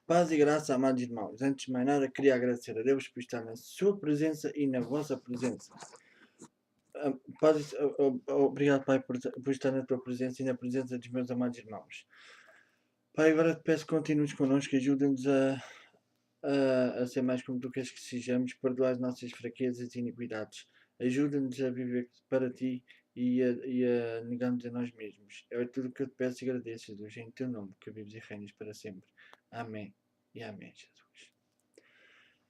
Paz e graça, amados irmãos. Antes de mais nada, queria agradecer a Deus por estar na sua presença e na vossa presença. Obrigado, Pai, por estar na tua presença e na presença dos meus amados irmãos. Pai, agora te peço que continues connosco, ajuda-nos a ser mais como tu queres que sejamos, perdoar as nossas fraquezas e iniquidades. Ajuda-nos a viver para ti e a negar-nos a nós mesmos. É tudo o que eu te peço e agradeço, Jesus, em teu nome, que vives e reinas para sempre. Amém e amém, Jesus.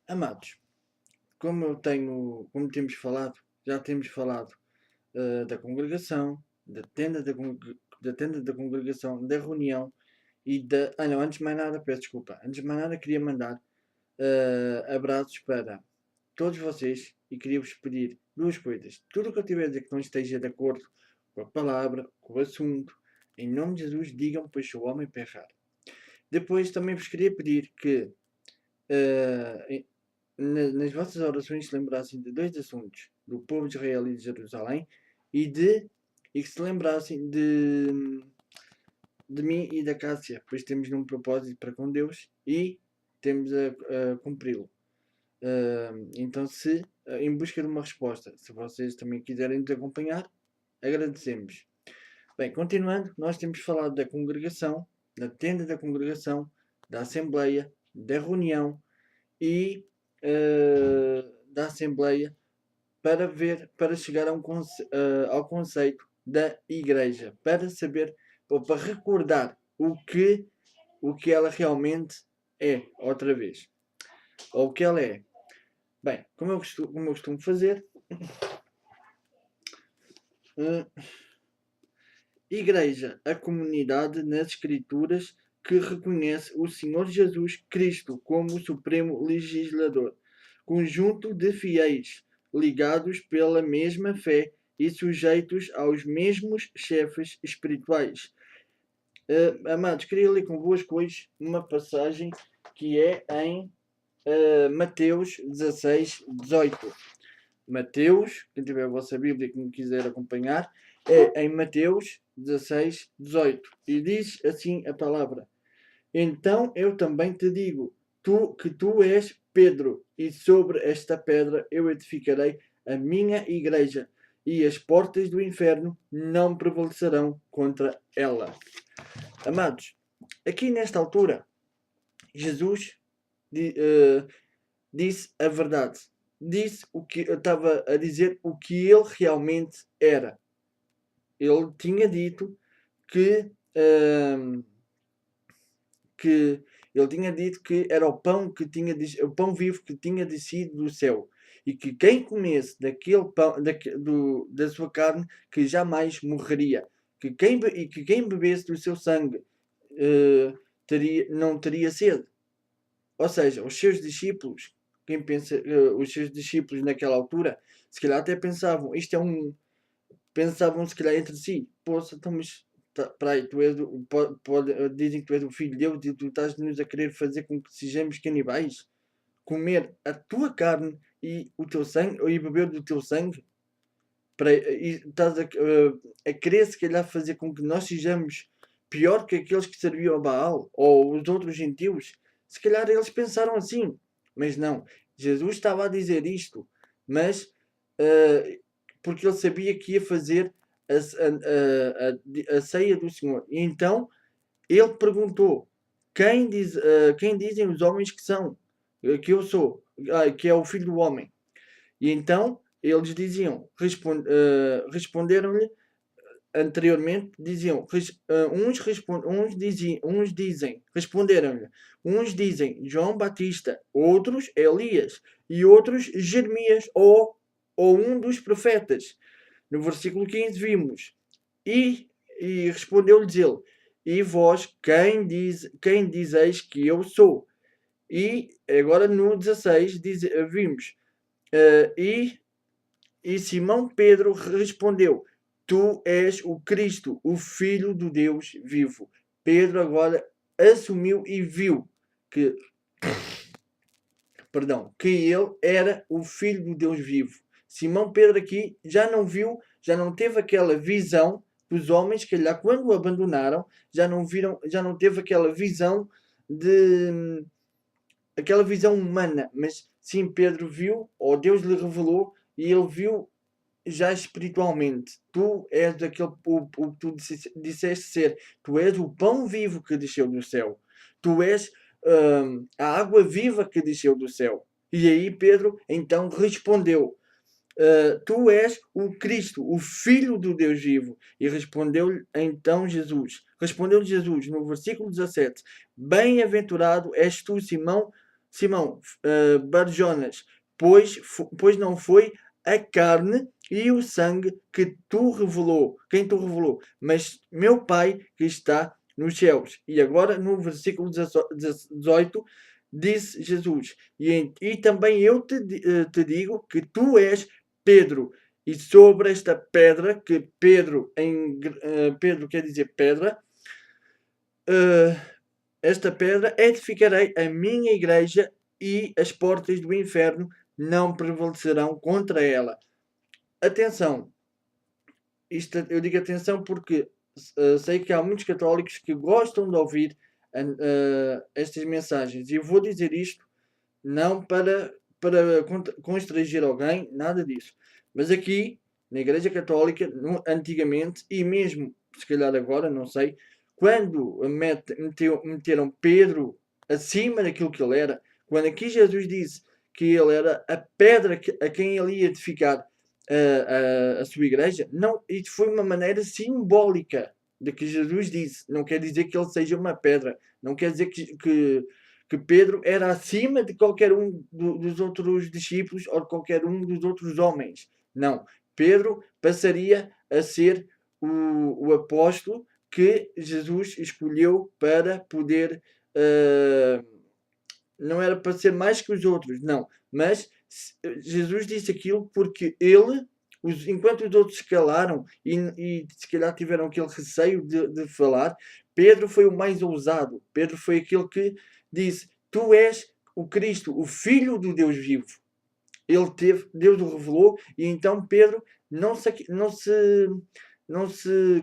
Amados, como já temos falado da congregação, da tenda da congregação, da reunião e da. Ah não, antes de mais nada, peço desculpa. Antes de mais nada, queria mandar abraços para todos vocês e queria-vos pedir duas coisas. Tudo o que eu tiver a dizer que não esteja de acordo com a palavra, com o assunto, em nome de Jesus, digam, pois sou homem para errar. Depois também vos queria pedir que nas vossas orações se lembrassem de dois assuntos, do povo de Israel e de Jerusalém, e que se lembrassem de mim e da Cássia, pois temos um propósito para com Deus e temos a cumpri-lo. Então, em busca de uma resposta, se vocês também quiserem nos acompanhar, agradecemos. Bem, continuando, nós temos falado da congregação, da tenda da congregação, da assembleia, da reunião e da Assembleia para chegar ao conceito da Igreja, para saber ou para recordar o que ela realmente é, outra vez, ou o que ela é. Bem, como eu costumo fazer, Igreja, a comunidade nas Escrituras que reconhece o Senhor Jesus Cristo como o Supremo Legislador, conjunto de fiéis ligados pela mesma fé e sujeitos aos mesmos chefes espirituais. Amados, queria ler convosco hoje uma passagem que é em Mateus 16, 18. Mateus, quem tiver a vossa Bíblia que me quiser acompanhar, é em Mateus 16, 18. E diz assim a palavra: Então eu também te digo, que tu és Pedro, e sobre esta pedra eu edificarei a minha igreja, e as portas do inferno não prevalecerão contra ela. Amados, aqui nesta altura, Jesus disse a verdade. Disse o que eu estava a dizer, o que ele realmente era. Ele tinha dito que era o pão o pão vivo que tinha descido do céu, e que quem comesse daquele pão, da sua carne, que jamais morreria, que quem bebesse do seu sangue não teria sede. Ou seja, os seus discípulos, os seus discípulos naquela altura, se calhar até pensavam, pensavam se calhar entre si, poxa, então, mas peraí, dizem que tu és o filho de Deus e tu estás-nos a querer fazer com que sejamos canibais? Comer a tua carne e o teu sangue, e beber do teu sangue? E estás a querer se calhar fazer com que nós sejamos pior que aqueles que serviam a Baal ou os outros gentios? Se calhar eles pensaram assim, mas não. Jesus estava a dizer isto, mas porque ele sabia que ia fazer a ceia do Senhor. E então ele perguntou: quem dizem os homens que são? Que eu sou, que é o Filho do Homem. E então eles diziam, responderam-lhe anteriormente, diziam, responderam-lhe, uns dizem João Batista, outros Elias, e outros Jeremias, ou um dos profetas. No versículo 15 vimos, e respondeu-lhes ele, e vós quem dizeis que eu sou? E agora no 16 vimos, e Simão Pedro respondeu: Tu és o Cristo, o Filho do Deus vivo. Pedro agora assumiu e viu que ele era o Filho do Deus vivo. Simão Pedro aqui já não viu, já não teve aquela visão dos homens que lá quando o abandonaram, já não teve aquela visão aquela visão humana, mas sim, Pedro viu, ou Deus lhe revelou, e ele viu já espiritualmente. Tu és o que tu disseste ser. Tu és o pão vivo que desceu do céu. Tu és a água viva que desceu do céu. E aí Pedro então respondeu: tu és o Cristo, o Filho do Deus vivo. E respondeu-lhe então Jesus. Respondeu-lhe Jesus no versículo 17: Bem-aventurado és tu, Simão, Barjonas, pois não foi a carne e o sangue quem tu revelou, mas meu Pai que está nos céus. E agora no versículo 18 disse Jesus: E também eu te digo que tu és Pedro, e sobre esta pedra, que Pedro quer dizer pedra, esta pedra edificarei a minha igreja e as portas do inferno não prevalecerão contra ela. Atenção, eu digo atenção porque sei que há muitos católicos que gostam de ouvir estas mensagens, e eu vou dizer isto não para constranger alguém, nada disso. Mas aqui, na Igreja Católica, antigamente, e mesmo se calhar agora, não sei, quando meteram Pedro acima daquilo que ele era, quando aqui Jesus disse que ele era a pedra a quem ele ia edificar a sua igreja, não, isso foi uma maneira simbólica de que Jesus disse. Não quer dizer que ele seja uma pedra, não quer dizer que Pedro era acima de qualquer um dos outros discípulos ou de qualquer um dos outros homens. Não. Pedro passaria a ser o apóstolo que Jesus escolheu para poder. Não era para ser mais que os outros, não. Mas Jesus disse aquilo porque ele, enquanto os outros se calaram e se calhar tiveram aquele receio de falar, Pedro foi o mais ousado. Pedro foi aquele que disse: Tu és o Cristo, o Filho do Deus vivo. Deus o revelou, e então Pedro não se,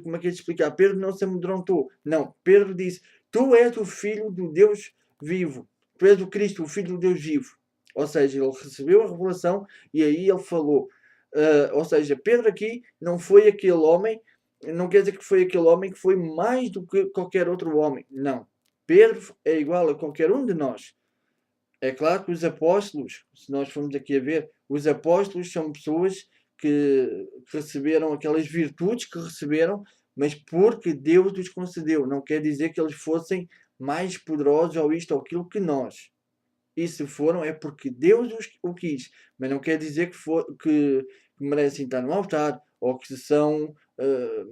como é que é de explicar? Pedro não se amedrontou. Não, Pedro disse: Tu és o Filho do Deus vivo. Tu és o Cristo, o Filho do Deus vivo. Ou seja, ele recebeu a revelação e aí ele falou. Ou seja, Pedro aqui não foi aquele homem, não quer dizer que foi aquele homem que foi mais do que qualquer outro homem. Não. Pedro é igual a qualquer um de nós. É claro que os apóstolos, se nós formos aqui a ver, os apóstolos são pessoas que receberam aquelas virtudes que receberam, mas porque Deus os concedeu. Não quer dizer que eles fossem mais poderosos ou isto ou aquilo que nós. E se foram é porque Deus o quis. Mas não quer dizer que merecem estar no altar ou que são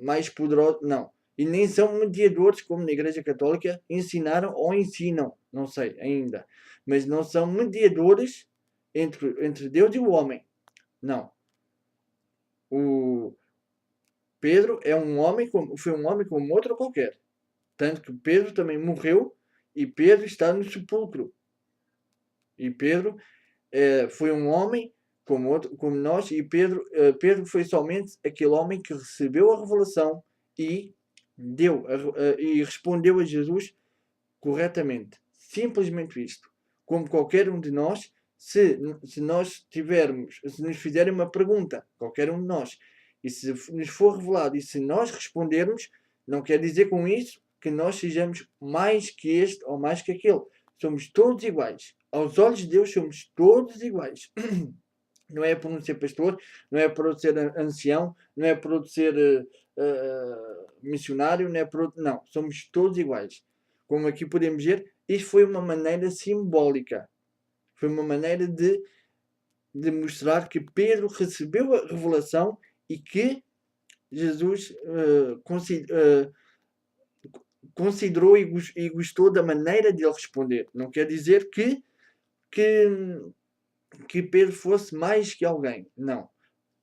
mais poderosos. Não. E nem são mediadores, como na Igreja Católica ensinaram ou ensinam. Não sei ainda. Mas não são mediadores entre Deus e o homem. Não. O Pedro foi um homem como outro qualquer. Tanto que Pedro também morreu e Pedro está no sepulcro. E Pedro foi um homem como nós, e Pedro foi somente aquele homem que recebeu a revelação e e respondeu a Jesus corretamente. Simplesmente isto. Como qualquer um de nós, se nos fizerem uma pergunta, qualquer um de nós, e se nos for revelado, e se nós respondermos, não quer dizer com isso que nós sejamos mais que este ou mais que aquele. Somos todos iguais. Aos olhos de Deus somos todos iguais. Não é por não ser pastor, não é por eu ser ancião, não é por eu ser missionário, não é por outro. Não, somos todos iguais. Como aqui podemos ver, isto foi uma maneira simbólica. Foi uma maneira de mostrar que Pedro recebeu a revelação e que Jesus considerou e gostou da maneira de ele responder. Não quer dizer que Pedro fosse mais que alguém. Não.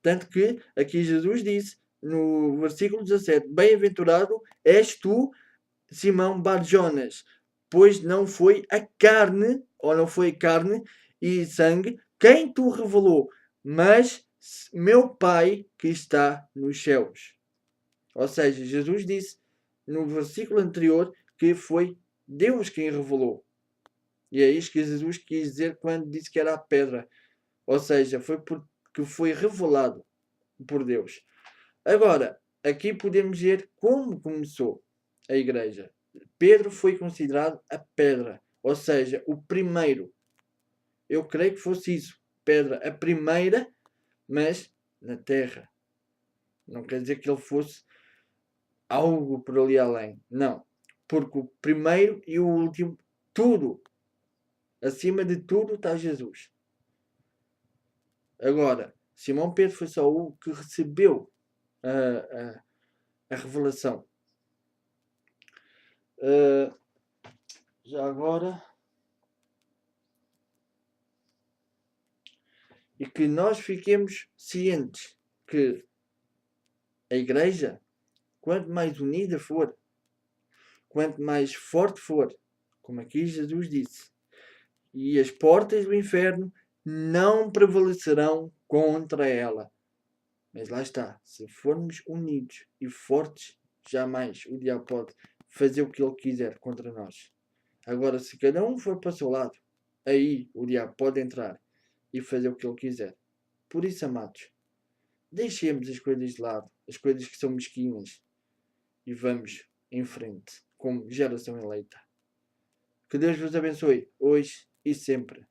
Tanto que aqui Jesus disse no versículo 17: Bem-aventurado és tu, Simão Barjonas, pois não foi a carne, ou não foi carne e sangue, quem tu revelou, mas meu Pai que está nos céus. Ou seja, Jesus disse no versículo anterior que foi Deus quem revelou. E é isto que Jesus quis dizer quando disse que era a pedra. Ou seja, foi porque foi revelado por Deus. Agora, aqui podemos ver como começou a igreja. Pedro foi considerado a pedra, ou seja, o primeiro. Eu creio que fosse isso. Pedra, a primeira, mas na terra. Não quer dizer que ele fosse algo por ali além. Não. Porque o primeiro e o último, tudo, acima de tudo, está Jesus. Agora, Simão Pedro foi só o que recebeu a revelação. Já agora. E que nós fiquemos cientes que a igreja, quanto mais unida for, quanto mais forte for, como aqui Jesus disse, e as portas do inferno não prevalecerão contra ela. Mas lá está, se formos unidos e fortes, jamais o diabo pode fazer o que ele quiser contra nós. Agora, se cada um for para o seu lado, aí o diabo pode entrar e fazer o que ele quiser. Por isso, amados, deixemos as coisas de lado, as coisas que são mesquinhas, e vamos em frente como geração eleita. Que Deus vos abençoe hoje e sempre.